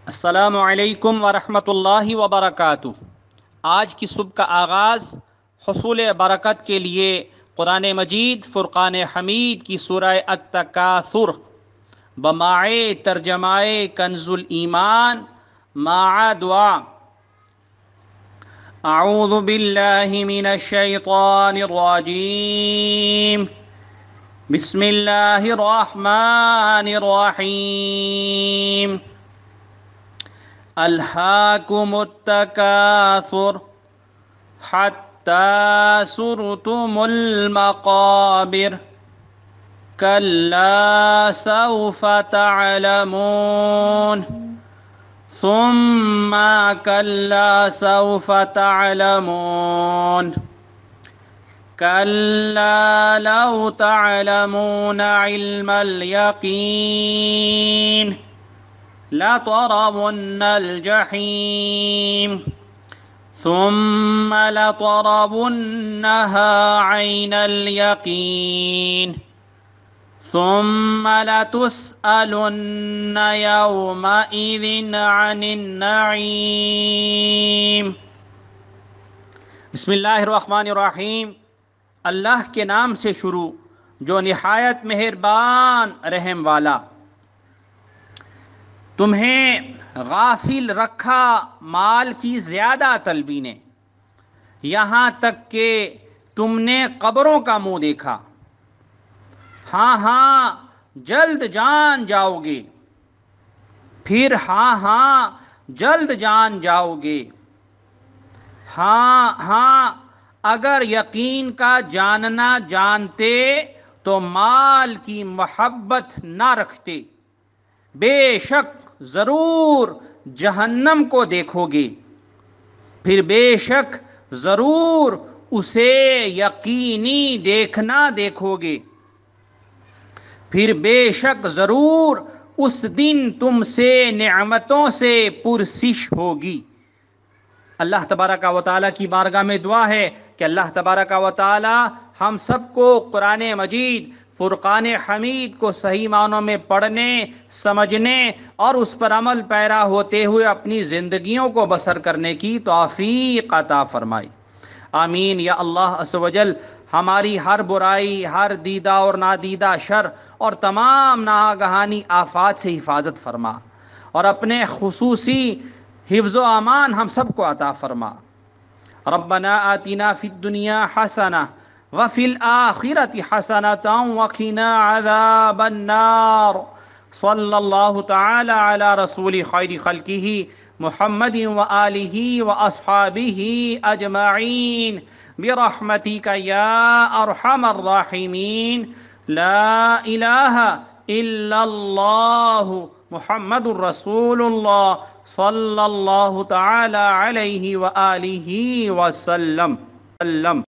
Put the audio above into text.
السلام علیکم ورحمۃ اللہ وبرکاتہ۔ آج کی صبح کا آغاز حصول برکت کے لیے قرآن مجید فرقان حمید کی سورہ التکاثر بماعِ ترجمہ کنز الایمان مع دعا۔ اعوذ باللہ من الشیطان الرجیم، بسم اللہ الرحمن الرحیم۔ الہاکم التکاثر حتی زرتم المقابر کلا سوف تعلمون ثم کلا سوف تعلمون کلا لو تعلمون علم الیقین لَتَرَوُنَّ الْجَحِيمَ ثُمَّ لَتَرَوُنَّهَا عَيْنَ الْيَقِينِ ثُمَّ لَتُسْأَلُنَّ يَوْمَئِذٍ عَنِ النَّعِيمِ۔ بسم اللہ الرحمن الرحیم۔ اللہ کے نام سے شروع جو نہایت مہربان رحم والا۔ تمہیں غافل رکھا مال کی زیادہ طلبی نے، یہاں تک کہ تم نے قبروں کا منہ دیکھا۔ ہاں جلد جان جاؤ گے، پھر ہاں جلد جان جاؤ گے۔ ہاں اگر یقین کا جاننا جانتے تو مال کی محبت نہ رکھتے، بے شک ضرور جہنم کو دیکھو گے، پھر بے شک ضرور اسے یقینی دیکھنا دیکھو گے، پھر بے شک ضرور اس دن تم سے نعمتوں سے پرسش ہوگی۔ اللہ تبارک و تعالیٰ کی بارگاہ میں دعا ہے کہ اللہ تبارک و تعالیٰ ہم سب کو قرآن مجید فرقان حمید کو صحیح معنوں میں پڑھنے، سمجھنے اور اس پر عمل پیرا ہوتے ہوئے اپنی زندگیوں کو بسر کرنے کی توفیق عطا فرمائے۔ آمین یا اللہ عز و جل۔ ہماری ہر برائی، ہر دیدہ اور نادیدہ شر اور تمام ناگہانی آفات سے حفاظت فرما، اور اپنے خصوصی حفظ و امان ہم سب کو عطا فرما۔ ربنا آتنا فی الدنیا حسنہ وفی الآخرۃ حسنۃ وقنا عذاب النار۔ صلی اللہ تعالی علی رسول خیر خلقہ محمد وآلہ واصحابہ اجمعین برحمتک یا ارحم الراحمین۔ لا الہ الا اللہ محمد الرسول اللہ صلی اللہ تعالی علیہ وآلہ وسلم۔